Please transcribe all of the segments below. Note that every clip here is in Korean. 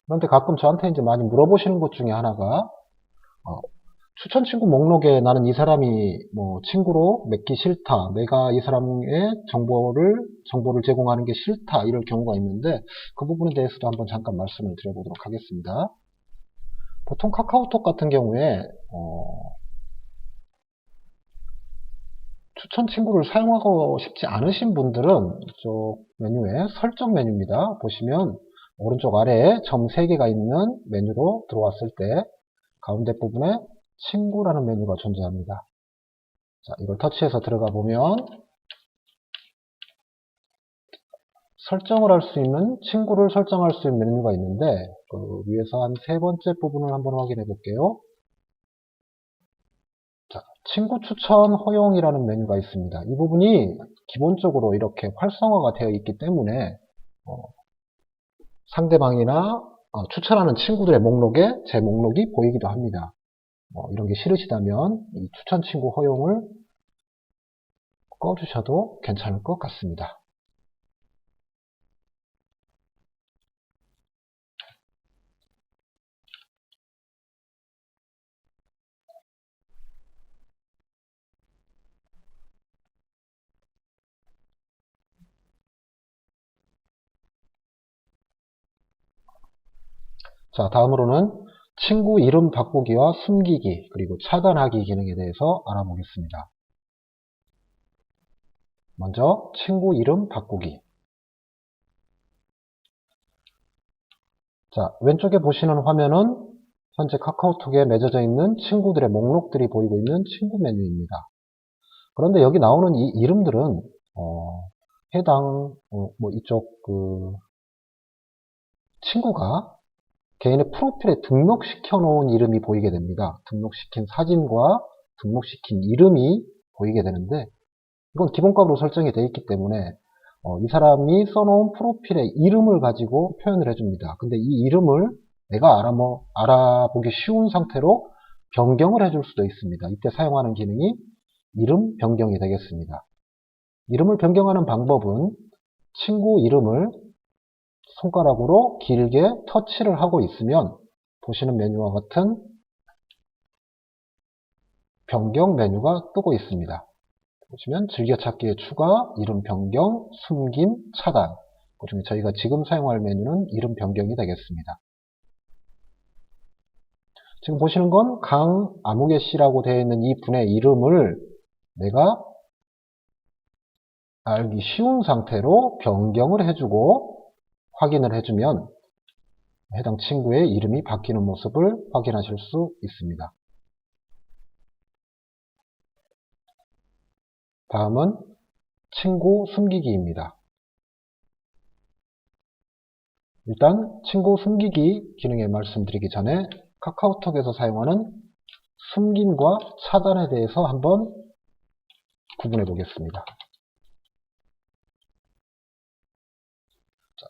그런데 가끔 저한테 이제 많이 물어보시는 것 중에 하나가, 추천 친구 목록에 나는 이 사람이 뭐 친구로 맺기 싫다. 내가 이 사람의 정보를 제공하는 게 싫다. 이럴 경우가 있는데, 그 부분에 대해서도 한번 잠깐 말씀을 드려보도록 하겠습니다. 보통 카카오톡 같은 경우에, 추천 친구를 사용하고 싶지 않으신 분들은 이쪽 메뉴에 설정 메뉴입니다. 보시면 오른쪽 아래에 점 3개가 있는 메뉴로 들어왔을 때 가운데 부분에 친구라는 메뉴가 존재합니다. 자, 이걸 터치해서 들어가 보면 설정을 할 수 있는, 친구를 설정할 수 있는 메뉴가 있는데, 그 위에서 한 3번째 부분을 한번 확인해 볼게요. 자, 친구 추천 허용이라는 메뉴가 있습니다. 이 부분이 기본적으로 이렇게 활성화가 되어 있기 때문에 상대방이나 추천하는 친구들의 목록에 제 목록이 보이기도 합니다. 이런 게 싫으시다면 이 추천 친구 허용을 꺼주셔도 괜찮을 것 같습니다. 자, 다음으로는 친구 이름 바꾸기와 숨기기 그리고 차단하기 기능에 대해서 알아보겠습니다. 먼저 친구 이름 바꾸기. 자, 왼쪽에 보시는 화면은 현재 카카오톡에 맺어져 있는 친구들의 목록들이 보이고 있는 친구 메뉴입니다. 그런데 여기 나오는 이 이름들은 해당 뭐 이쪽 그 친구가 개인의 프로필에 등록시켜 놓은 이름이 보이게 됩니다. 등록시킨 사진과 등록시킨 이름이 보이게 되는데, 이건 기본값으로 설정이 되어 있기 때문에 이 사람이 써놓은 프로필의 이름을 가지고 표현을 해줍니다. 근데 이 이름을 내가 알아보기 쉬운 상태로 변경을 해줄 수도 있습니다. 이때 사용하는 기능이 이름 변경이 되겠습니다. 이름을 변경하는 방법은 친구 이름을 손가락으로 길게 터치를 하고 있으면 보시는 메뉴와 같은 변경 메뉴가 뜨고 있습니다. 보시면 즐겨찾기에 추가, 이름 변경, 숨김, 차단. 그중에 저희가 지금 사용할 메뉴는 이름 변경이 되겠습니다. 지금 보시는 건 강아무개 씨라고 되어 있는 이 분의 이름을 내가 알기 쉬운 상태로 변경을 해주고 확인을 해주면 해당 친구의 이름이 바뀌는 모습을 확인하실 수 있습니다. 다음은 친구 숨기기입니다. 일단 친구 숨기기 기능에 말씀드리기 전에 카카오톡에서 사용하는 숨김과 차단에 대해서 한번 구분해 보겠습니다.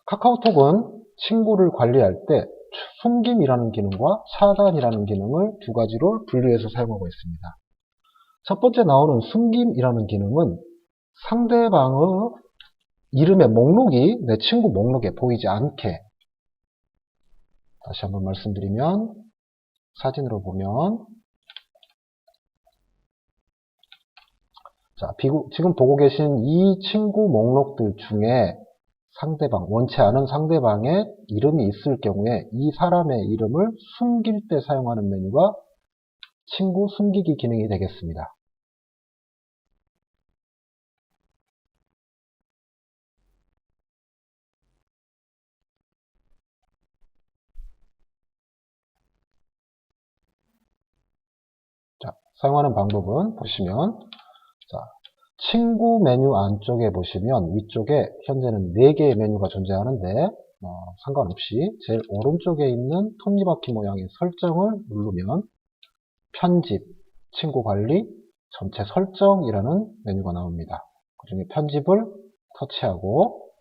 카카오톡은 친구를 관리할 때 숨김이라는 기능과 차단이라는 기능을 두 가지로 분류해서 사용하고 있습니다. 첫 번째 나오는 숨김이라는 기능은 상대방의 이름의 목록이 내 친구 목록에 보이지 않게, 다시 한번 말씀드리면 사진으로 보면, 자, 지금 보고 계신 이 친구 목록들 중에 원치 않은 상대방의 이름이 있을 경우에 이 사람의 이름을 숨길 때 사용하는 메뉴가 친구 숨기기 기능이 되겠습니다. 자, 사용하는 방법은 보시면, 자, 친구 메뉴 안쪽에 보시면 위쪽에 현재는 4개의 메뉴가 존재하는데 상관없이 제일 오른쪽에 있는 톱니바퀴 모양의 설정을 누르면 편집, 친구 관리, 전체 설정이라는 메뉴가 나옵니다. 그 중에 편집을 터치하고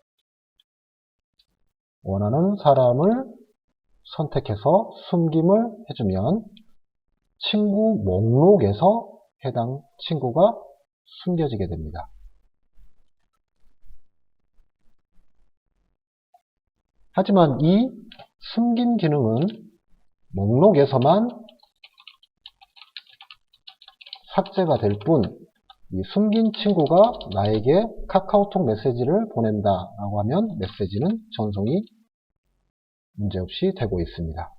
원하는 사람을 선택해서 숨김을 해주면 친구 목록에서 해당 친구가 숨겨지게 됩니다. 하지만 이 숨긴 기능은 목록에서만 삭제가 될 뿐, 이 숨긴 친구가 나에게 카카오톡 메시지를 보낸다 라고 하면 메시지는 전송이 문제없이 되고 있습니다.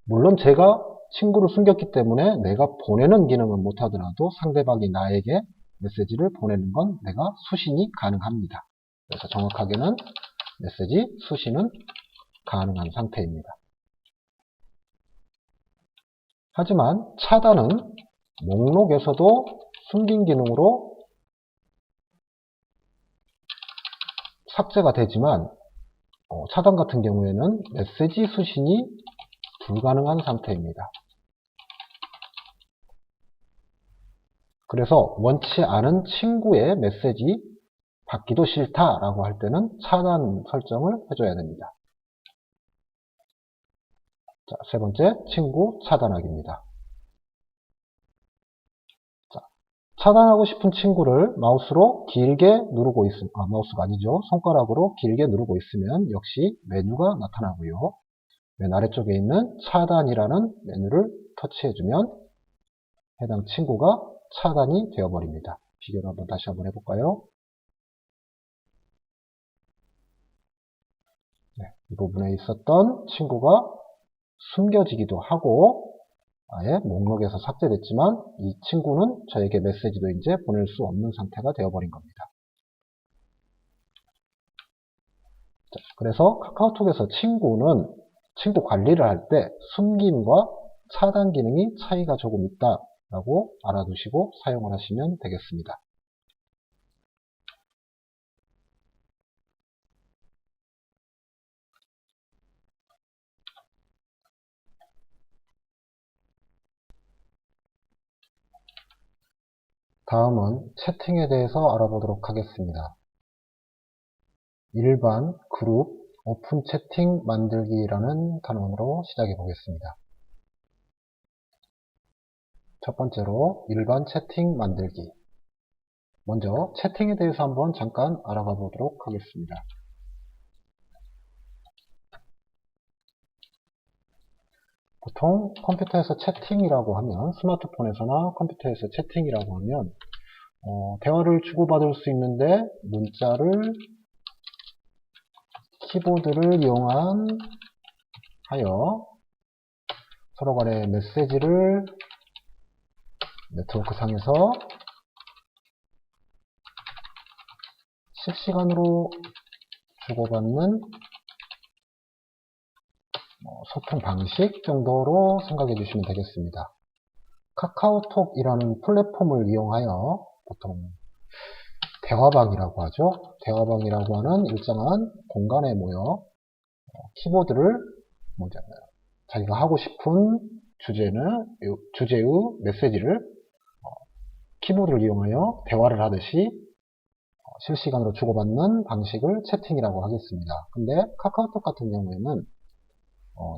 물론 제가 친구를 숨겼기 때문에 내가 보내는 기능은 못하더라도 상대방이 나에게 메시지를 보내는 건 내가 수신이 가능합니다. 그래서 정확하게는 메시지 수신은 가능한 상태입니다. 하지만 차단은 목록에서도 숨긴 기능으로 삭제가 되지만 차단 같은 경우에는 메시지 수신이 불가능한 상태입니다. 그래서 원치 않은 친구의 메시지 받기도 싫다라고 할 때는 차단 설정을 해줘야 됩니다. 자, 세 번째, 친구 차단하기입니다. 자, 차단하고 싶은 친구를 마우스로 길게 누르고 있으면, 마우스가 아니죠. 손가락으로 길게 누르고 있으면 역시 메뉴가 나타나고요. 맨 아래쪽에 있는 차단이라는 메뉴를 터치해주면 해당 친구가 차단이 되어버립니다. 비교를 한번 다시 한번 해볼까요? 네, 이 부분에 있었던 친구가 숨겨지기도 하고 아예 목록에서 삭제됐지만 이 친구는 저에게 메시지도 이제 보낼 수 없는 상태가 되어버린 겁니다. 자, 그래서 카카오톡에서 친구 관리를 할 때 숨김과 차단 기능이 차이가 조금 있다라고 알아두시고 사용을 하시면 되겠습니다. 다음은 채팅에 대해서 알아보도록 하겠습니다. 일반, 그룹, 오픈 채팅 만들기라는 단원으로 시작해 보겠습니다. 첫 번째로 일반 채팅 만들기. 먼저 채팅에 대해서 한번 잠깐 알아가 보도록 하겠습니다. 보통 컴퓨터에서 채팅이라고 하면 스마트폰에서나 컴퓨터에서 채팅이라고 하면 대화를 주고받을 수 있는데 문자를 키보드를 이용한 하여 서로 간의 메시지를 네트워크 상에서 실시간으로 주고받는 소통 방식 정도로 생각해 주시면 되겠습니다. 카카오톡이라는 플랫폼을 이용하여 보통 대화방이라고 하죠. 대화방이라고 하는 일정한 공간에 모여 키보드를 자기가 하고 싶은 주제의 메시지를 키보드를 이용하여 대화를 하듯이 실시간으로 주고받는 방식을 채팅이라고 하겠습니다. 근데 카카오톡 같은 경우에는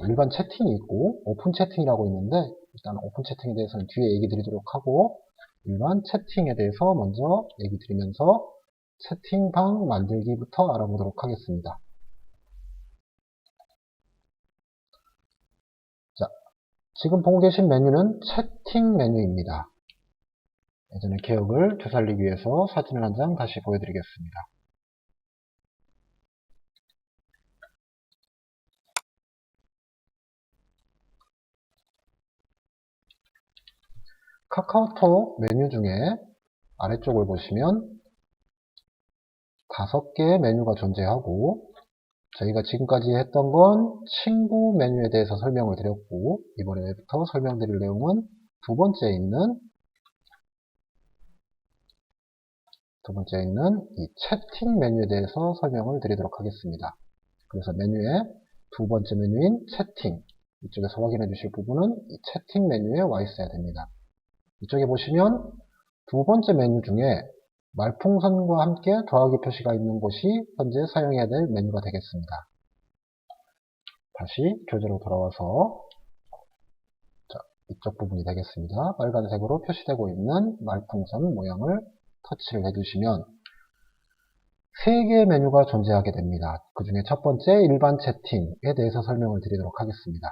일반 채팅이 있고 오픈 채팅이라고 있는데 일단 오픈 채팅에 대해서는 뒤에 얘기 드리도록 하고 일반 채팅에 대해서 먼저 얘기 드리면서 채팅방 만들기부터 알아보도록 하겠습니다. 자, 지금 보고 계신 메뉴는 채팅 메뉴입니다. 예전의 기억을 되살리기 위해서 사진을 한 장 다시 보여드리겠습니다. 카카오톡 메뉴 중에 아래쪽을 보시면 5개의 메뉴가 존재하고 저희가 지금까지 했던 건 친구 메뉴에 대해서 설명을 드렸고 이번에부터 설명드릴 내용은 두 번째에 있는 이 채팅 메뉴에 대해서 설명을 드리도록 하겠습니다. 그래서 메뉴의 두 번째 메뉴인 채팅, 이쪽에서 확인해 주실 부분은 이 채팅 메뉴에 와 있어야 됩니다. 이쪽에 보시면 두 번째 메뉴 중에 말풍선과 함께 더하기 표시가 있는 곳이 현재 사용해야 될 메뉴가 되겠습니다. 다시 교재로 돌아와서 이쪽 부분이 되겠습니다. 빨간색으로 표시되고 있는 말풍선 모양을 터치를 해주시면 3개의 메뉴가 존재하게 됩니다. 그 중에 첫 번째 일반 채팅에 대해서 설명을 드리도록 하겠습니다.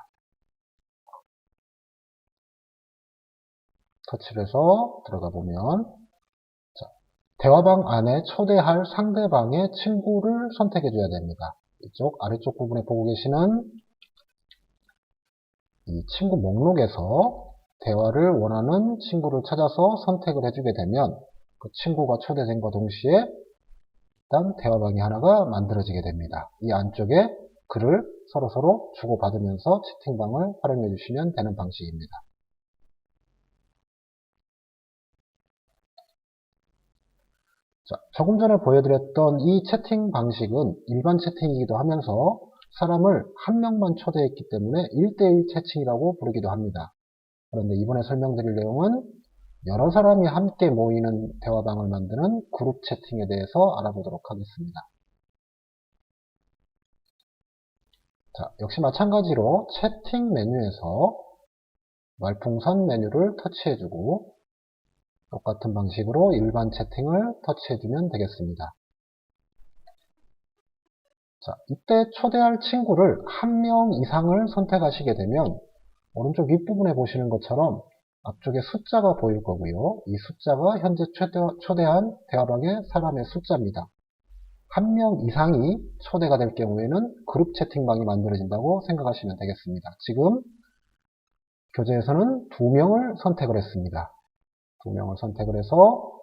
터치를 해서 들어가 보면 대화방 안에 초대할 상대방의 친구를 선택해 줘야 됩니다. 이쪽 아래쪽 부분에 보고 계시는 이 친구 목록에서 대화를 원하는 친구를 찾아서 선택을 해주게 되면 그 친구가 초대된과 동시에 일단 대화방이 하나가 만들어지게 됩니다. 이 안쪽에 글을 서로 주고받으면서 채팅방을 활용해 주시면 되는 방식입니다. 자, 조금 전에 보여드렸던 이 채팅 방식은 일반 채팅이기도 하면서 사람을 한 명만 초대했기 때문에 1대1 채팅이라고 부르기도 합니다. 그런데 이번에 설명드릴 내용은 여러 사람이 함께 모이는 대화방을 만드는 그룹 채팅에 대해서 알아보도록 하겠습니다. 자, 역시 마찬가지로 채팅 메뉴에서 말풍선 메뉴를 터치해주고 똑같은 방식으로 일반 채팅을 터치해주면 되겠습니다. 자, 이때 초대할 친구를 한 명 이상을 선택하시게 되면 오른쪽 윗부분에 보시는 것처럼 앞쪽에 숫자가 보일 거고요. 이 숫자가 현재 초대한 대화방의 사람의 숫자입니다. 한 명 이상이 초대가 될 경우에는 그룹 채팅방이 만들어진다고 생각하시면 되겠습니다. 지금 교재에서는 2명을 선택을 했습니다. 2명을 선택을 해서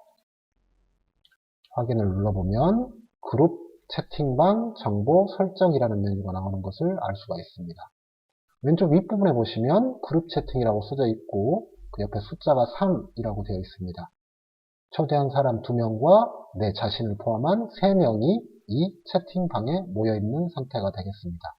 확인을 눌러보면 그룹 채팅방 정보 설정이라는 메뉴가 나오는 것을 알 수가 있습니다. 왼쪽 윗부분에 보시면 그룹 채팅이라고 써져 있고 그 옆에 숫자가 3이라고 되어 있습니다. 초대한 사람 2명과 내 자신을 포함한 3명이 이 채팅방에 모여있는 상태가 되겠습니다.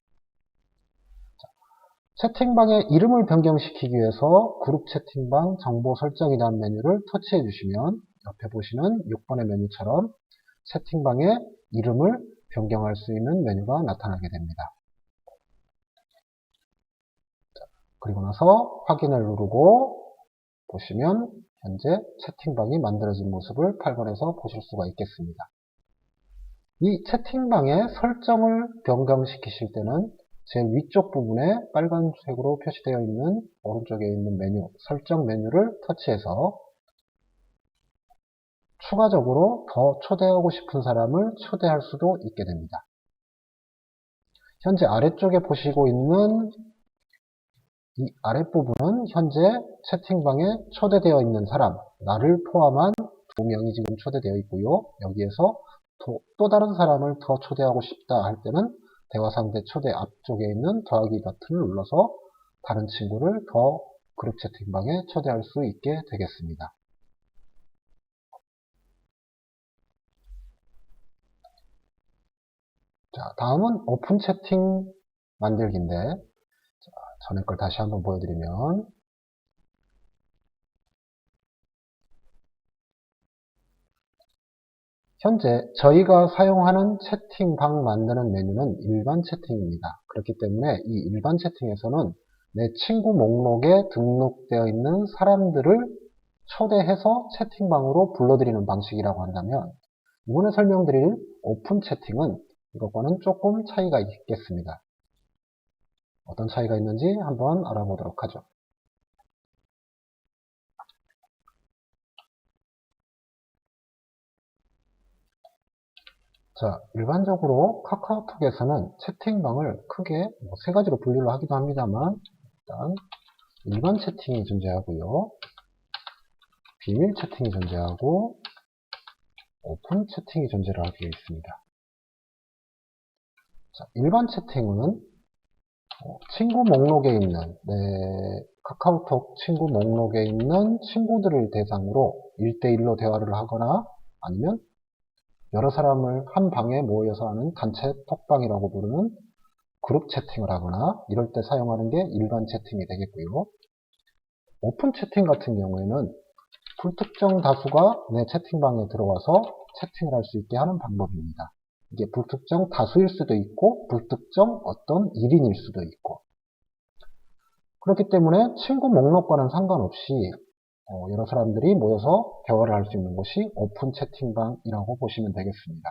채팅방의 이름을 변경시키기 위해서 그룹 채팅방 정보 설정이라는 메뉴를 터치해 주시면 옆에 보시는 6번의 메뉴처럼 채팅방의 이름을 변경할 수 있는 메뉴가 나타나게 됩니다. 그리고 나서 확인을 누르고 보시면 현재 채팅방이 만들어진 모습을 8번에서 보실 수가 있겠습니다. 이 채팅방의 설정을 변경시키실 때는 제일 위쪽 부분에 빨간색으로 표시되어 있는 오른쪽에 있는 메뉴, 설정 메뉴를 터치해서 추가적으로 더 초대하고 싶은 사람을 초대할 수도 있게 됩니다. 현재 아래쪽에 보시고 있는 이 아랫부분은 현재 채팅방에 초대되어 있는 사람, 나를 포함한 2명이 지금 초대되어 있고요. 여기에서 또 다른 사람을 더 초대하고 싶다 할 때는 대화 상대 초대 앞쪽에 있는 더하기 버튼을 눌러서 다른 친구를 더 그룹 채팅방에 초대할 수 있게 되겠습니다. 자, 다음은 오픈 채팅 만들기인데 전에 걸 다시 한번 보여드리면 현재 저희가 사용하는 채팅방 만드는 메뉴는 일반 채팅입니다. 그렇기 때문에 이 일반 채팅에서는 내 친구 목록에 등록되어 있는 사람들을 초대해서 채팅방으로 불러들이는 방식이라고 한다면 이번에 설명드릴 오픈 채팅은 이것과는 조금 차이가 있겠습니다. 어떤 차이가 있는지 한번 알아보도록 하죠. 자, 일반적으로 카카오톡에서는 채팅방을 크게 3가지로 분류를 하기도 합니다만 일단 일반 채팅이 존재하고요. 비밀 채팅이 존재하고 오픈 채팅이 존재를 하게 되어 있습니다. 자, 일반 채팅은 친구 목록에 있는 카카오톡 친구 목록에 있는 친구들을 대상으로 1대1로 대화를 하거나 아니면 여러 사람을 한 방에 모여서 하는 단체 톡방이라고 부르는 그룹 채팅을 하거나 이럴 때 사용하는 게 일반 채팅이 되겠고요. 오픈 채팅 같은 경우에는 불특정 다수가 내 채팅방에 들어와서 채팅을 할 수 있게 하는 방법입니다. 이게 불특정 다수일 수도 있고 불특정 어떤 1인일 수도 있고 그렇기 때문에 친구 목록과는 상관없이 여러 사람들이 모여서 대화를 할 수 있는 곳이 오픈 채팅방이라고 보시면 되겠습니다.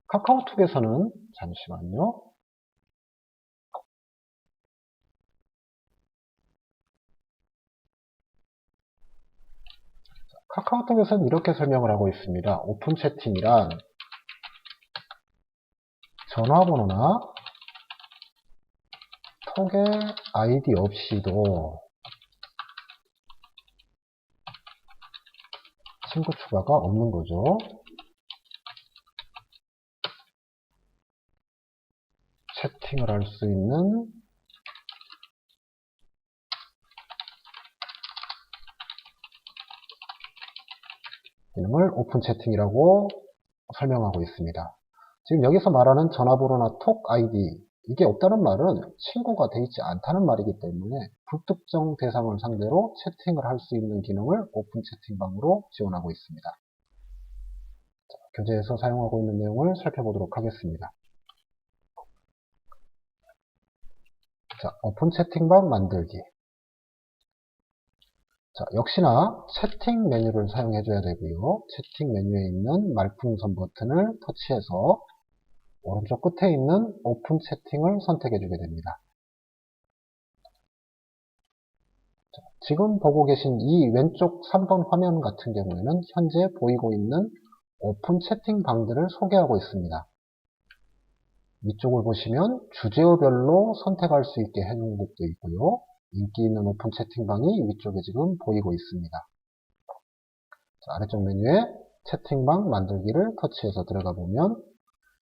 카카오톡에서는, 잠시만요. 카카오톡에서는 이렇게 설명을 하고 있습니다. 오픈 채팅이란 전화번호나 톡의 아이디 없이도 친구 추가가 없는 거죠. 채팅을 할 수 있는 기능을 오픈 채팅이라고 설명하고 있습니다. 지금 여기서 말하는 전화번호나 톡 아이디, 이게 없다는 말은 친구가 되어 있지 않다는 말이기 때문에 불특정 대상을 상대로 채팅을 할 수 있는 기능을 오픈 채팅방으로 지원하고 있습니다. 자, 교재에서 사용하고 있는 내용을 살펴보도록 하겠습니다. 자, 오픈 채팅방 만들기. 자, 역시나 채팅 메뉴를 사용해 줘야 되고요. 채팅 메뉴에 있는 말풍선 버튼을 터치해서 오른쪽 끝에 있는 오픈 채팅을 선택해 주게 됩니다. 자, 지금 보고 계신 이 왼쪽 3번 화면 같은 경우에는 현재 보이고 있는 오픈 채팅방들을 소개하고 있습니다. 위쪽을 보시면 주제어별로 선택할 수 있게 해놓은 곳도 있고요. 인기 있는 오픈 채팅방이 위쪽에 지금 보이고 있습니다. 자, 아래쪽 메뉴에 채팅방 만들기를 터치해서 들어가 보면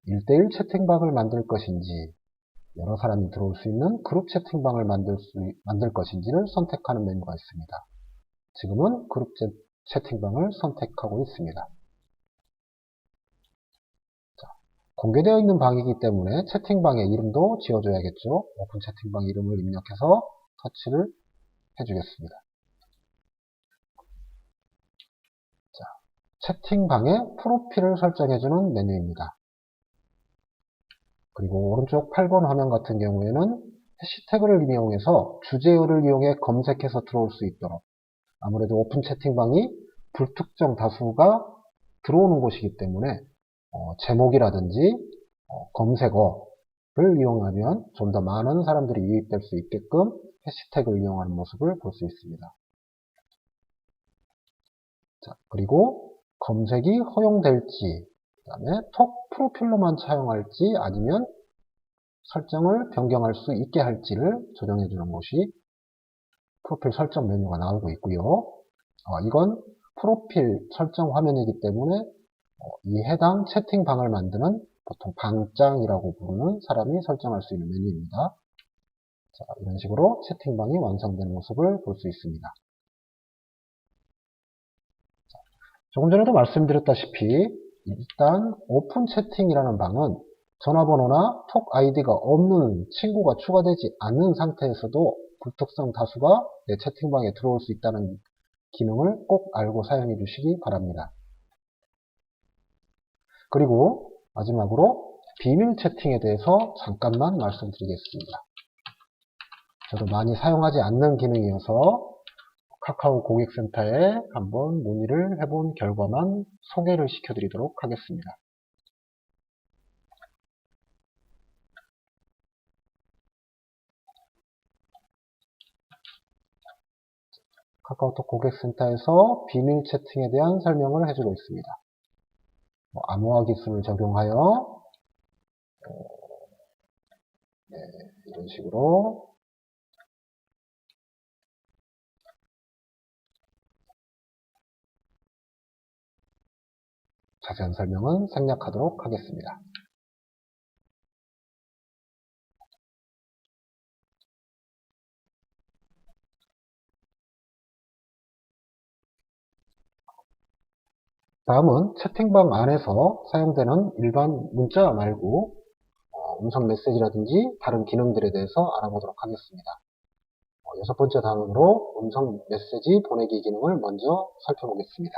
1대1 채팅방을 만들 것인지 여러 사람이 들어올 수 있는 그룹 채팅방을 만들 것인지를 선택하는 메뉴가 있습니다. 지금은 그룹 채팅방을 선택하고 있습니다. 자, 공개되어 있는 방이기 때문에 채팅방의 이름도 지어줘야겠죠. 오픈 채팅방 이름을 입력해서 터치를 해주겠습니다. 자, 채팅방의 프로필을 설정해주는 메뉴입니다. 그리고 오른쪽 8번 화면 같은 경우에는 해시태그를 이용해서 주제어를 이용해 검색해서 들어올 수 있도록, 아무래도 오픈 채팅방이 불특정 다수가 들어오는 곳이기 때문에 제목이라든지 검색어를 이용하면 좀 더 많은 사람들이 유입될 수 있게끔 해시태그를 이용하는 모습을 볼 수 있습니다. 자, 그리고 검색이 허용될지, 그 다음에 톡 프로필로만 사용할지 아니면 설정을 변경할 수 있게 할지를 조정해 주는 것이 프로필 설정 메뉴가 나오고 있고요. 이건 프로필 설정 화면이기 때문에 이 해당 채팅방을 만드는 보통 방장이라고 부르는 사람이 설정할 수 있는 메뉴입니다. 자, 이런 식으로 채팅방이 완성된 모습을 볼 수 있습니다. 자, 조금 전에도 말씀드렸다시피 일단 오픈 채팅이라는 방은 전화번호나 톡 아이디가 없는 친구가 추가되지 않는 상태에서도 불특정 다수가 내 채팅방에 들어올 수 있다는 기능을 꼭 알고 사용해 주시기 바랍니다. 그리고 마지막으로 비밀 채팅에 대해서 잠깐만 말씀드리겠습니다. 저도 많이 사용하지 않는 기능이어서 카카오 고객센터에 한번 문의를 해본 결과만 소개를 시켜드리도록 하겠습니다. 카카오톡 고객센터에서 비밀 채팅에 대한 설명을 해주고 있습니다. 암호화 기술을 적용하여 네, 이런 식으로 자세한 설명은 생략하도록 하겠습니다. 다음은 채팅방 안에서 사용되는 일반 문자 말고 음성 메시지라든지 다른 기능들에 대해서 알아보도록 하겠습니다. 6번째 다음으로 음성 메시지 보내기 기능을 먼저 살펴보겠습니다.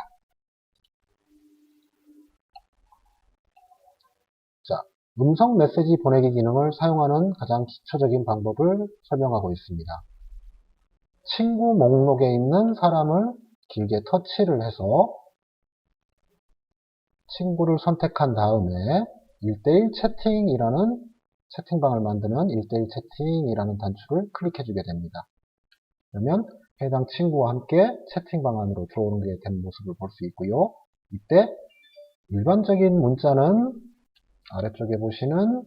자, 음성 메시지 보내기 기능을 사용하는 가장 기초적인 방법을 설명하고 있습니다. 친구 목록에 있는 사람을 길게 터치를 해서 친구를 선택한 다음에 1대1 채팅이라는 채팅방을 만드는 1대1 채팅이라는 단추를 클릭해주게 됩니다. 그러면 해당 친구와 함께 채팅방 안으로 들어오는 게 된 모습을 볼 수 있고요. 이때 일반적인 문자는 아래쪽에 보시는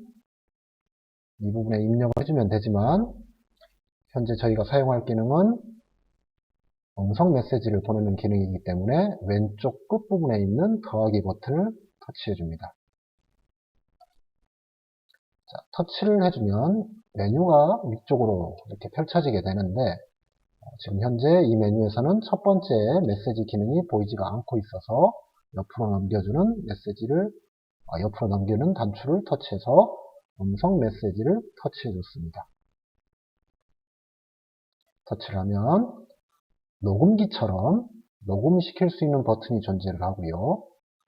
이 부분에 입력을 해주면 되지만 현재 저희가 사용할 기능은 음성 메시지를 보내는 기능이기 때문에 왼쪽 끝부분에 있는 더하기 버튼을 터치해 줍니다. 자, 터치를 해주면 메뉴가 위쪽으로 이렇게 펼쳐지게 되는데 지금 현재 이 메뉴에서는 첫 번째 메시지 기능이 보이지가 않고 있어서 옆으로 넘겨주는 옆으로 넘기는 단추를 터치해서 음성 메시지를 터치해 줬습니다. 터치를 하면 녹음기처럼 녹음시킬 수 있는 버튼이 존재를 하고요.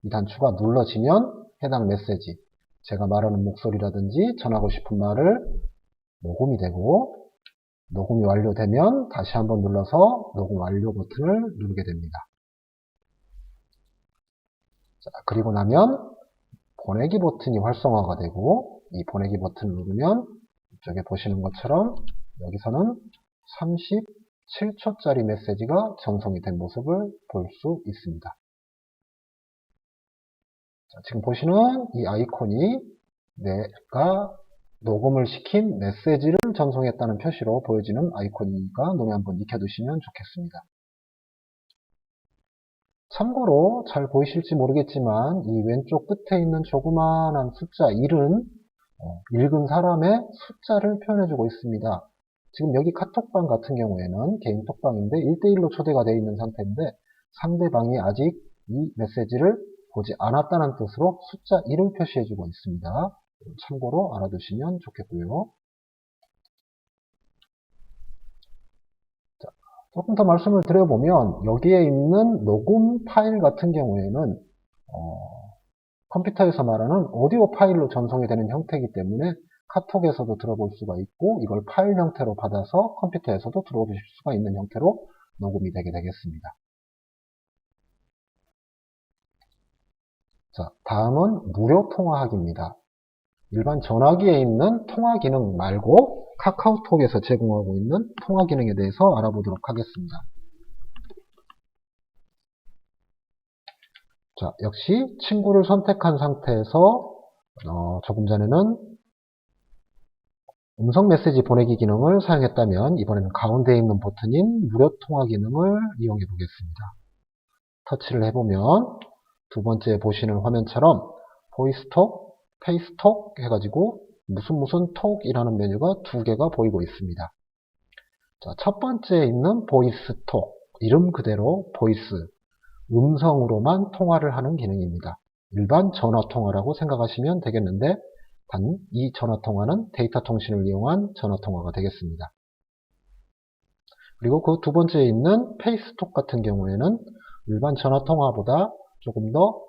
이 단추가 눌러지면 해당 메시지, 제가 말하는 목소리라든지 전하고 싶은 말을 녹음이 되고 녹음이 완료되면 다시 한번 눌러서 녹음 완료 버튼을 누르게 됩니다. 자, 그리고 나면 보내기 버튼이 활성화가 되고 이 보내기 버튼을 누르면 이쪽에 보시는 것처럼 여기서는 37초짜리 메시지가 전송이 된 모습을 볼 수 있습니다. 자, 지금 보시는 이 아이콘이 내가 녹음을 시킨 메시지를 전송했다는 표시로 보여지는 아이콘이니까 눈에 한번 익혀두시면 좋겠습니다. 참고로 잘 보이실지 모르겠지만 이 왼쪽 끝에 있는 조그마한 숫자 1은 읽은 사람의 숫자를 표현해주고 있습니다. 지금 여기 카톡방 같은 경우에는 개인 톡방인데 1대1로 초대가 되어 있는 상태인데 상대방이 아직 이 메시지를 보지 않았다는 뜻으로 숫자 1을 표시해주고 있습니다. 참고로 알아두시면 좋겠고요. 자, 조금 더 말씀을 드려보면 여기에 있는 녹음 파일 같은 경우에는 컴퓨터에서 말하는 오디오 파일로 전송이 되는 형태이기 때문에 카톡에서도 들어볼 수가 있고 이걸 파일 형태로 받아서 컴퓨터에서도 들어보실 수가 있는 형태로 녹음이 되게 되겠습니다. 자, 다음은 무료 통화하기입니다. 일반 전화기에 있는 통화 기능 말고 카카오톡에서 제공하고 있는 통화 기능에 대해서 알아보도록 하겠습니다. 자, 역시 친구를 선택한 상태에서 조금 전에는 음성 메시지 보내기 기능을 사용했다면 이번에는 가운데에 있는 버튼인 무료 통화 기능을 이용해 보겠습니다. 터치를 해보면 두 번째 보시는 화면처럼 보이스톡, 페이스톡 해가지고 무슨 톡이라는 메뉴가 두 개가 보이고 있습니다. 자, 첫 번째에 있는 보이스톡, 이름 그대로 보이스, 음성으로만 통화를 하는 기능입니다. 일반 전화통화라고 생각하시면 되겠는데 단 이 전화통화는 데이터 통신을 이용한 전화통화가 되겠습니다. 그리고 그 두 번째에 있는 페이스톡 같은 경우에는 일반 전화통화보다 조금 더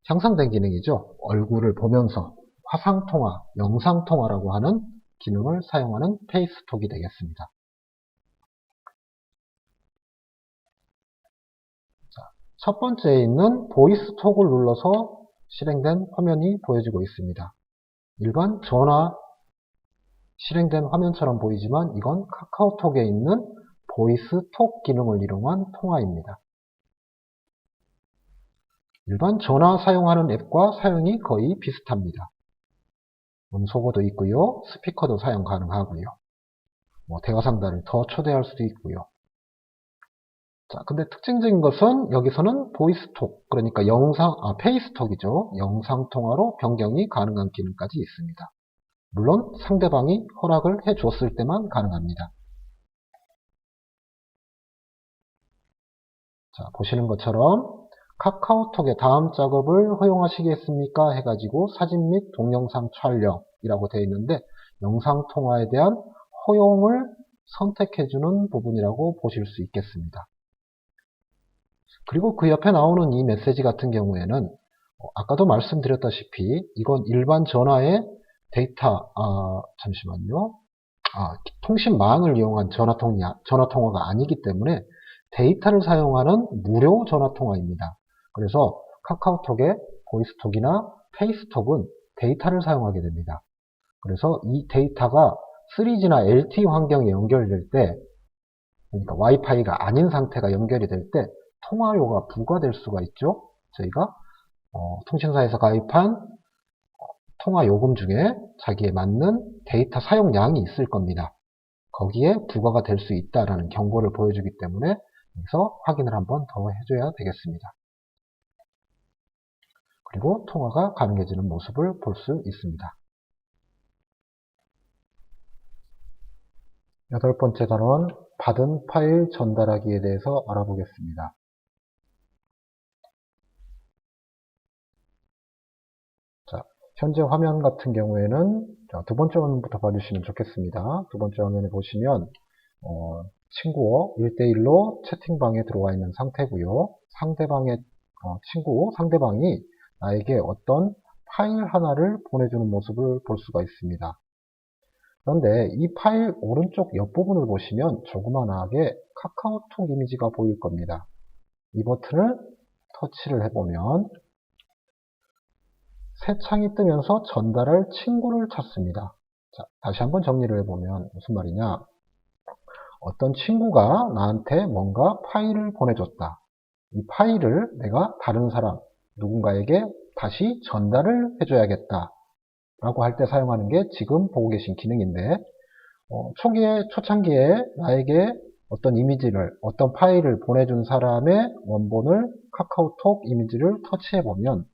향상된 기능이죠. 얼굴을 보면서 화상통화, 영상통화라고 하는 기능을 사용하는 페이스톡이 되겠습니다. 자, 첫 번째에 있는 보이스톡을 눌러서 실행된 화면이 보여지고 있습니다. 일반 전화 실행된 화면처럼 보이지만 이건 카카오톡에 있는 보이스톡 기능을 이용한 통화입니다. 일반 전화 사용하는 앱과 사용이 거의 비슷합니다. 음소거도 있고요. 스피커도 사용 가능하고요. 대화 상단을 더 초대할 수도 있고요. 자, 근데 특징적인 것은 여기서는 보이스톡, 그러니까 페이스톡이죠. 영상통화로 변경이 가능한 기능까지 있습니다. 물론 상대방이 허락을 해 줬을 때만 가능합니다. 자, 보시는 것처럼 카카오톡의 다음 작업을 허용하시겠습니까? 해가지고 사진 및 동영상 촬영이라고 되어 있는데 영상통화에 대한 허용을 선택해주는 부분이라고 보실 수 있겠습니다. 그리고 그 옆에 나오는 이 메시지 같은 경우에는 아까도 말씀드렸다시피 이건 일반 전화의 데이터, 통신망을 이용한 전화통화가 아니기 때문에 데이터를 사용하는 무료 전화통화입니다. 그래서 카카오톡의 보이스톡이나 페이스톡은 데이터를 사용하게 됩니다. 그래서 이 데이터가 3G나 LTE 환경에 연결될 때, 그러니까 와이파이가 아닌 상태가 연결이 될 때 통화료가 부과될 수가 있죠. 저희가 통신사에서 가입한 통화 요금 중에 자기에 맞는 데이터 사용량이 있을 겁니다. 거기에 부과가 될 수 있다라는 경고를 보여주기 때문에 여기서 확인을 한번 더 해줘야 되겠습니다. 그리고 통화가 가능해지는 모습을 볼 수 있습니다. 8번째 단원, 받은 파일 전달하기에 대해서 알아보겠습니다. 자, 현재 화면 같은 경우에는 두 번째 화면부터 봐주시면 좋겠습니다. 두 번째 화면에 보시면 친구와 1대1로 채팅방에 들어와 있는 상태고요. 상대방의 상대방이 나에게 어떤 파일 하나를 보내주는 모습을 볼 수가 있습니다. 그런데 이 파일 오른쪽 옆부분을 보시면 조그만하게 카카오톡 이미지가 보일 겁니다. 이 버튼을 터치를 해보면 새 창이 뜨면서 전달할 친구를 찾습니다. 자, 다시 한번 정리를 해보면 무슨 말이냐? 어떤 친구가 나한테 뭔가 파일을 보내줬다. 이 파일을 내가 다른 사람, 누군가에게 다시 전달을 해줘야겠다. 라고 할 때 사용하는 게 지금 보고 계신 기능인데, 초창기에 나에게 어떤 이미지를, 어떤 파일을 보내준 사람의 원본을 카카오톡 이미지를 터치해보면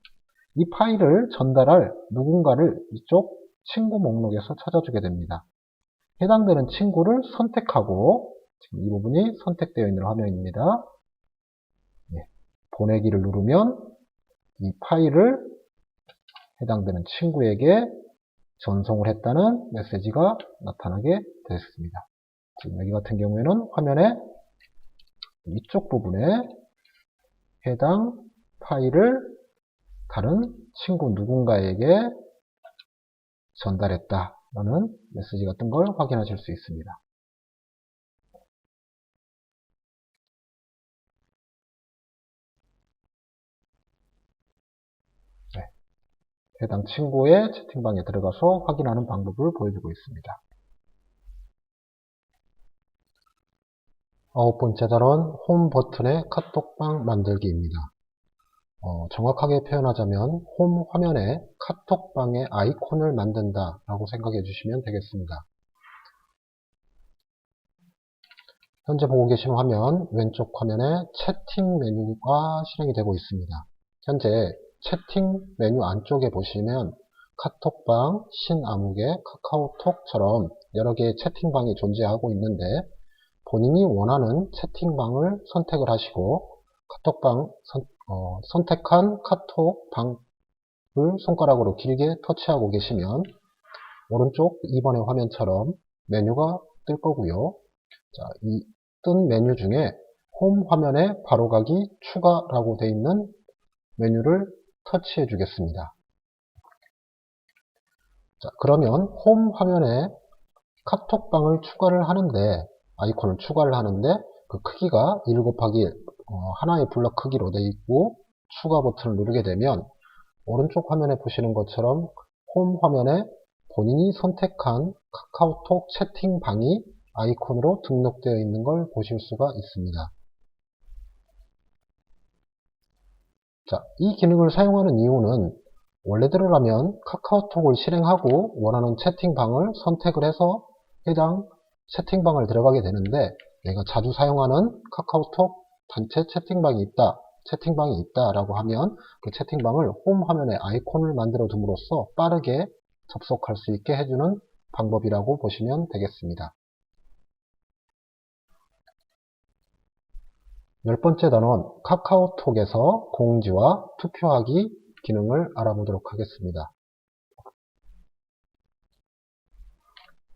이 파일을 전달할 누군가를 이쪽 친구 목록에서 찾아주게 됩니다. 해당되는 친구를 선택하고, 지금 이 부분이 선택되어 있는 화면입니다. 보내기를 누르면 이 파일을 해당되는 친구에게 전송을 했다는 메시지가 나타나게 되었습니다. 지금 여기 같은 경우에는 화면의 위쪽 부분에 해당 파일을 다른 친구 누군가에게 전달했다라는 메시지가 뜬 걸 확인하실 수 있습니다. 해당 친구의 채팅방에 들어가서 확인하는 방법을 보여주고 있습니다. 9번째 단원, 홈 버튼의 카톡방 만들기입니다. 정확하게 표현하자면 홈 화면에 카톡방의 아이콘을 만든다 라고 생각해 주시면 되겠습니다. 현재 보고 계신 화면 왼쪽 화면에 채팅 메뉴가 실행이 되고 있습니다. 현재 채팅 메뉴 안쪽에 보시면 카톡방, 신아무개, 카카오톡처럼 여러 개의 채팅방이 존재하고 있는데 본인이 원하는 채팅방을 선택을 하시고 카톡방 선택한 카톡방을 손가락으로 길게 터치하고 계시면 오른쪽 2번의 화면처럼 메뉴가 뜰 거고요. 자, 이 뜬 메뉴 중에 홈 화면에 바로가기 추가라고 되어 있는 메뉴를 터치해 주겠습니다. 자, 그러면 홈 화면에 카톡방을 추가를 하는데, 아이콘을 추가를 하는데 그 크기가 1 곱하기 1, 하나의 블럭 크기로 되어 있고 추가 버튼을 누르게 되면 오른쪽 화면에 보시는 것처럼 홈 화면에 본인이 선택한 카카오톡 채팅방이 아이콘으로 등록되어 있는 걸 보실 수가 있습니다. 자, 이 기능을 사용하는 이유는 원래대로라면 카카오톡을 실행하고 원하는 채팅방을 선택을 해서 해당 채팅방을 들어가게 되는데 내가 자주 사용하는 카카오톡 단체 채팅방이 있다 라고 하면 그 채팅방을 홈 화면에 아이콘을 만들어 둠으로써 빠르게 접속할 수 있게 해주는 방법이라고 보시면 되겠습니다. 10번째 단원, 카카오톡에서 공지와 투표하기 기능을 알아보도록 하겠습니다.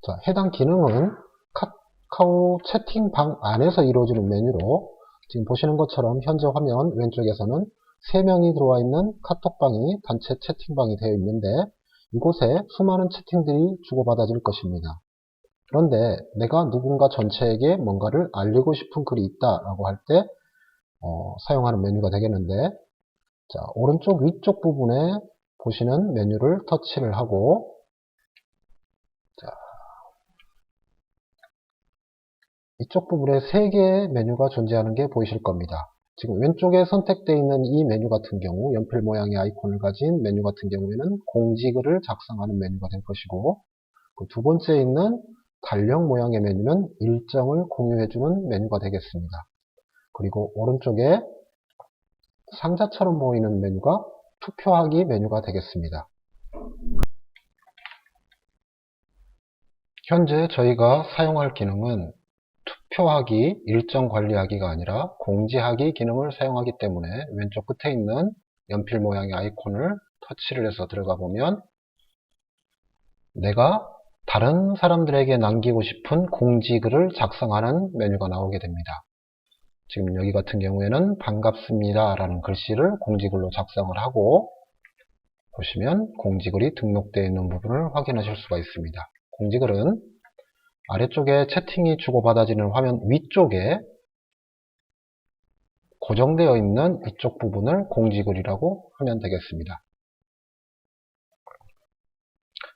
자, 해당 기능은 카카오 채팅방 안에서 이루어지는 메뉴로 지금 보시는 것처럼 현재 화면 왼쪽에서는 3명이 들어와 있는 카톡방이 단체 채팅방이 되어 있는데 이곳에 수많은 채팅들이 주고받아질 것입니다. 그런데 내가 누군가 전체에게 뭔가를 알리고 싶은 글이 있다라고 할 때 사용하는 메뉴가 되겠는데 자, 오른쪽 위쪽 부분에 보시는 메뉴를 터치를 하고, 자, 이쪽 부분에 3개의 메뉴가 존재하는 게 보이실 겁니다. 지금 왼쪽에 선택되어 있는 이 메뉴 같은 경우, 연필 모양의 아이콘을 가진 메뉴 같은 경우에는 공지글을 작성하는 메뉴가 될 것이고, 그 두 번째에 있는 달력 모양의 메뉴는 일정을 공유해주는 메뉴가 되겠습니다. 그리고 오른쪽에 상자처럼 보이는 메뉴가 투표하기 메뉴가 되겠습니다. 현재 저희가 사용할 기능은 투표하기, 일정 관리하기가 아니라 공지하기 기능을 사용하기 때문에 왼쪽 끝에 있는 연필 모양의 아이콘을 터치를 해서 들어가 보면 내가 다른 사람들에게 남기고 싶은 공지글을 작성하는 메뉴가 나오게 됩니다. 지금 여기 같은 경우에는 반갑습니다 라는 글씨를 공지글로 작성을 하고 보시면 공지글이 등록되어 있는 부분을 확인하실 수가 있습니다. 공지글은 아래쪽에 채팅이 주고받아지는 화면 위쪽에 고정되어 있는 이쪽 부분을 공지글이라고 하면 되겠습니다.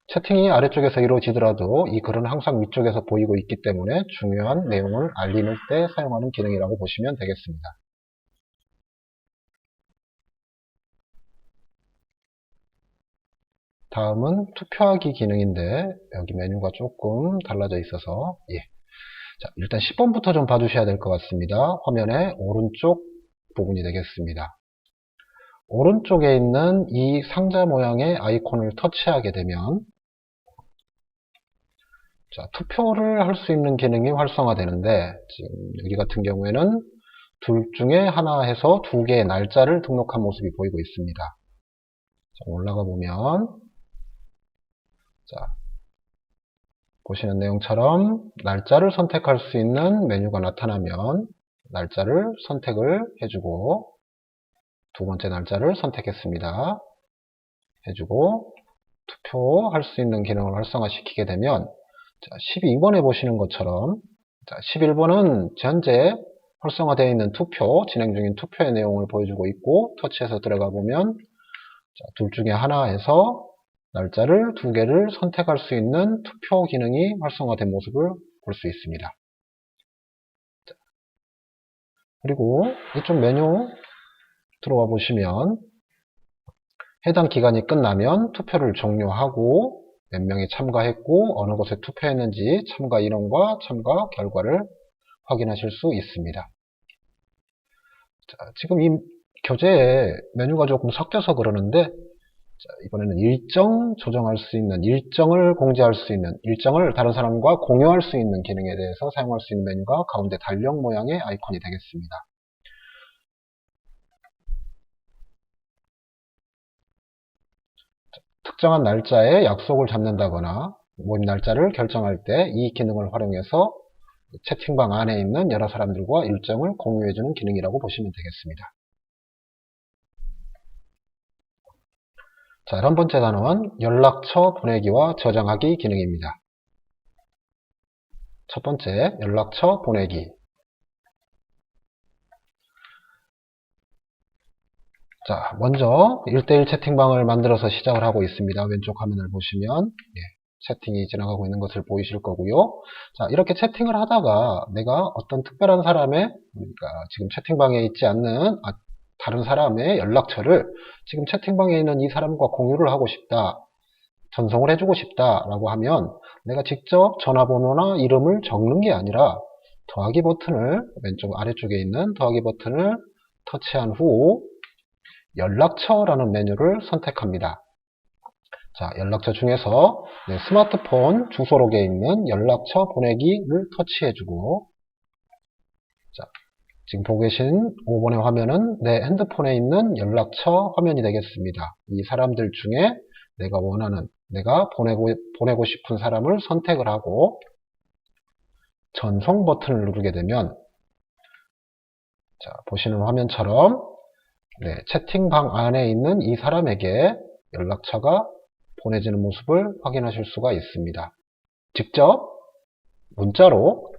채팅이 아래쪽에서 이루어지더라도 이 글은 항상 위쪽에서 보이고 있기 때문에 중요한 내용을 알릴 때 사용하는 기능이라고 보시면 되겠습니다. 다음은 투표하기 기능인데 여기 메뉴가 조금 달라져 있어서 자, 일단 10번부터 좀 봐주셔야 될 것 같습니다. 화면의 오른쪽 부분이 되겠습니다. 오른쪽에 있는 이 상자 모양의 아이콘을 터치하게 되면 자, 투표를 할 수 있는 기능이 활성화되는데 지금 여기 같은 경우에는 둘 중에 하나 해서 2개의 날짜를 등록한 모습이 보이고 있습니다. 자, 올라가 보면 자, 보시는 내용처럼 날짜를 선택할 수 있는 메뉴가 나타나면 날짜를 선택을 해주고 두 번째 날짜를 선택했습니다. 해주고 투표할 수 있는 기능을 활성화시키게 되면 자, 12번에 보시는 것처럼 자, 11번은 현재 활성화되어 있는 투표, 진행 중인 투표의 내용을 보여주고 있고 터치해서 들어가 보면 자, 둘 중에 하나에서 날짜를 2개를 선택할 수 있는 투표 기능이 활성화된 모습을 볼 수 있습니다. 자, 그리고 이쪽 메뉴 들어와 보시면 해당 기간이 끝나면 투표를 종료하고 몇 명이 참가했고 어느 곳에 투표했는지 참가 인원과 참가 결과를 확인하실 수 있습니다. 자, 지금 이 교재에 메뉴가 조금 섞여서 그러는데 자, 이번에는 일정 조정할 수 있는, 일정을 공지할 수 있는, 일정을 다른 사람과 공유할 수 있는 기능에 대해서 사용할 수 있는 메뉴가 가운데 달력 모양의 아이콘이 되겠습니다. 특정한 날짜에 약속을 잡는다거나 모임 날짜를 결정할 때 이 기능을 활용해서 채팅방 안에 있는 여러 사람들과 일정을 공유해주는 기능이라고 보시면 되겠습니다. 자, 11번째 단어는 연락처 보내기와 저장하기 기능입니다. 첫 번째, 연락처 보내기. 자, 먼저 1대1 채팅방을 만들어서 시작을 하고 있습니다. 왼쪽 화면을 보시면 채팅이 지나가고 있는 것을 보이실 거고요. 자, 이렇게 채팅을 하다가 내가 어떤 특별한 사람의 그러니까 지금 채팅방에 있지 않는 다른 사람의 연락처를 지금 채팅방에 있는 이 사람과 공유를 하고 싶다, 전송을 해주고 싶다 라고 하면 내가 직접 전화번호나 이름을 적는 게 아니라 더하기 버튼을 왼쪽 아래쪽에 있는 더하기 버튼을 터치한 후 연락처라는 메뉴를 선택합니다. 자, 연락처 중에서 스마트폰 주소록에 있는 연락처 보내기를 터치해주고 자, 지금 보고 계신 5번의 화면은 내 핸드폰에 있는 연락처 화면이 되겠습니다. 이 사람들 중에 내가 원하는, 내가 보내고 싶은 사람을 선택을 하고 전송 버튼을 누르게 되면 자, 보시는 화면처럼 채팅방 안에 있는 이 사람에게 연락처가 보내지는 모습을 확인하실 수가 있습니다. 직접 문자로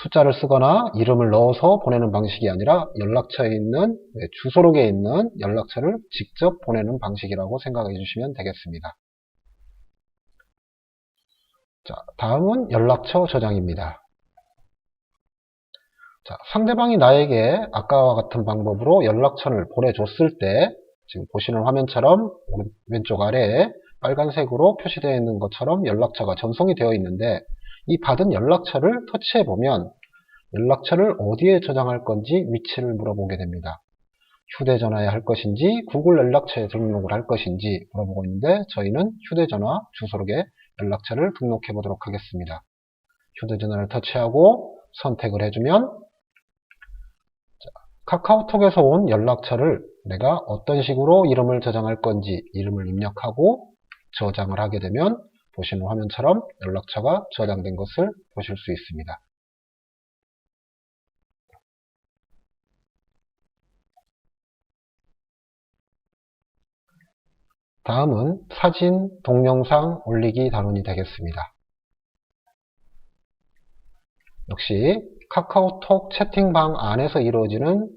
숫자를 쓰거나 이름을 넣어서 보내는 방식이 아니라 연락처에 있는 주소록에 있는 연락처를 직접 보내는 방식이라고 생각해 주시면 되겠습니다. 자, 다음은 연락처 저장입니다. 자, 상대방이 나에게 아까와 같은 방법으로 연락처를 보내줬을 때 지금 보시는 화면처럼 왼쪽 아래에 빨간색으로 표시되어 있는 것처럼 연락처가 전송이 되어 있는데 이 받은 연락처를 터치해 보면 연락처를 어디에 저장할 건지 위치를 물어보게 됩니다. 휴대전화에 할 것인지 구글 연락처에 등록을 할 것인지 물어보고 있는데 저희는 휴대전화 주소록에 연락처를 등록해 보도록 하겠습니다. 휴대전화를 터치하고 선택을 해주면 카카오톡에서 온 연락처를 내가 어떤 식으로 이름을 저장할 건지 이름을 입력하고 저장을 하게 되면 보시는 화면처럼 연락처가 저장된 것을 보실 수 있습니다. 다음은 사진, 동영상 올리기 단원이 되겠습니다. 역시 카카오톡 채팅방 안에서 이루어지는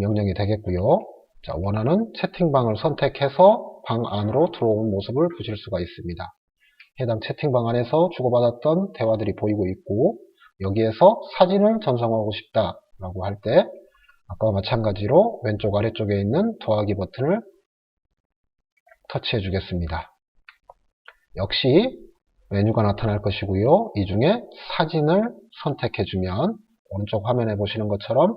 명령이 되겠고요. 자, 원하는 채팅방을 선택해서 방 안으로 들어온 모습을 보실 수가 있습니다. 해당 채팅방 안에서 주고받았던 대화들이 보이고 있고 여기에서 사진을 전송하고 싶다라고 할 때 아까와 마찬가지로 왼쪽 아래쪽에 있는 더하기 버튼을 터치해 주겠습니다. 역시 메뉴가 나타날 것이고요. 이 중에 사진을 선택해 주면 오른쪽 화면에 보시는 것처럼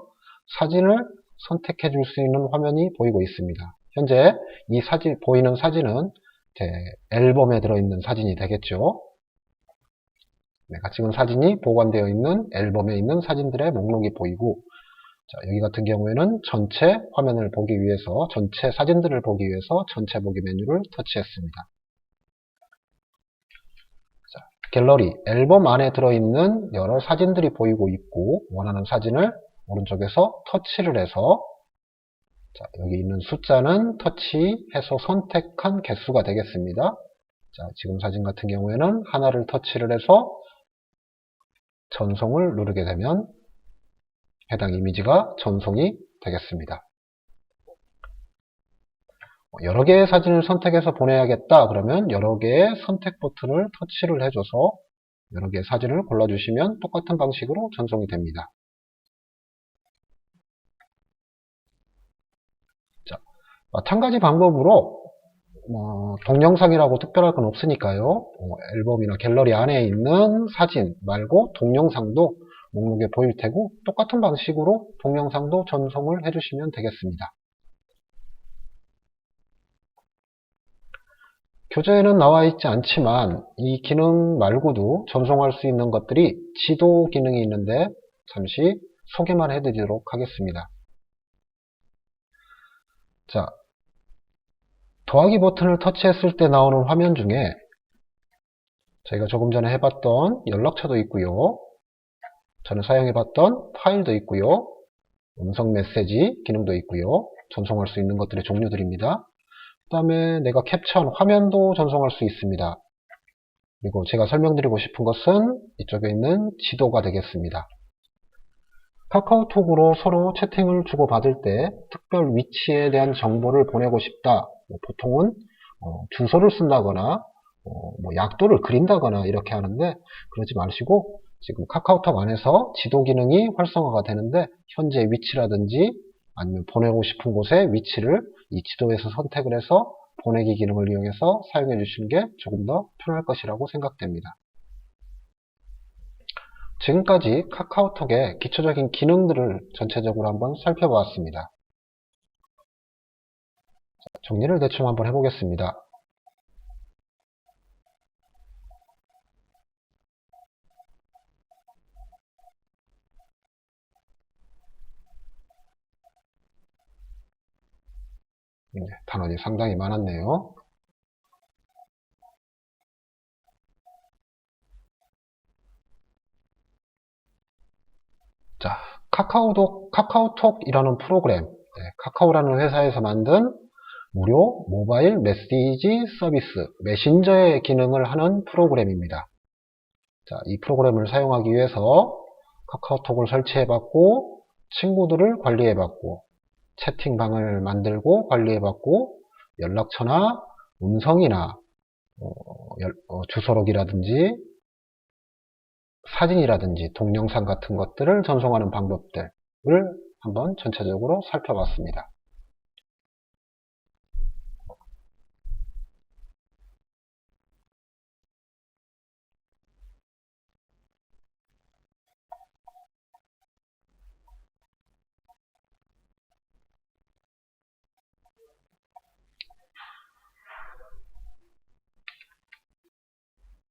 사진을 선택해 줄 수 있는 화면이 보이고 있습니다. 현재 이 보이는 사진은 앨범에 들어있는 사진이 되겠죠. 내가 찍은 사진이 보관되어 있는 앨범에 있는 사진들의 목록이 보이고 자, 여기 같은 경우에는 전체 화면을 보기 위해서 전체 사진들을 보기 위해서 전체 보기 메뉴를 터치했습니다. 자, 갤러리, 앨범 안에 들어있는 여러 사진들이 보이고 있고 원하는 사진을 오른쪽에서 터치를 해서 자, 여기 있는 숫자는 터치해서 선택한 개수가 되겠습니다. 자, 지금 사진 같은 경우에는 하나를 터치를 해서 전송을 누르게 되면 해당 이미지가 전송이 되겠습니다. 여러 개의 사진을 선택해서 보내야겠다 그러면 여러 개의 선택 버튼을 터치를 해줘서 여러 개의 사진을 골라주시면 똑같은 방식으로 전송이 됩니다. 자, 마찬가지 방법으로 동영상이라고 특별할 건 없으니까요. 앨범이나 갤러리 안에 있는 사진 말고 동영상도 목록에 보일 테고 똑같은 방식으로 동영상도 전송을 해주시면 되겠습니다. 교재에는 나와 있지 않지만 이 기능 말고도 전송할 수 있는 것들이 지도 기능이 있는데 잠시 소개만 해드리도록 하겠습니다. 자, 더하기 버튼을 터치했을 때 나오는 화면 중에 저희가 조금 전에 해봤던 연락처도 있고요. 저는 사용해봤던 파일도 있고요. 음성 메시지 기능도 있고요. 전송할 수 있는 것들의 종류들입니다. 그 다음에 내가 캡처한 화면도 전송할 수 있습니다. 그리고 제가 설명드리고 싶은 것은 이쪽에 있는 지도가 되겠습니다. 카카오톡으로 서로 채팅을 주고받을 때 특별 위치에 대한 정보를 보내고 싶다. 보통은 주소를 쓴다거나 약도를 그린다거나 이렇게 하는데 그러지 마시고 지금 카카오톡 안에서 지도 기능이 활성화가 되는데 현재 위치라든지 아니면 보내고 싶은 곳의 위치를 이 지도에서 선택을 해서 보내기 기능을 이용해서 사용해 주시는 게 조금 더 편할 것이라고 생각됩니다. 지금까지 카카오톡의 기초적인 기능들을 전체적으로 한번 살펴보았습니다. 정리를 대충 한번 해보겠습니다. 단원이 상당히 많았네요. 자, 카카오톡이라는 프로그램, 카카오라는 회사에서 만든 무료 모바일 메시지 서비스, 메신저의 기능을 하는 프로그램입니다. 자, 이 프로그램을 사용하기 위해서 카카오톡을 설치해봤고, 친구들을 관리해봤고, 채팅방을 만들고 관리해봤고, 연락처나 음성이나 주소록이라든지 사진이라든지 동영상 같은 것들을 전송하는 방법들을 한번 전체적으로 살펴봤습니다.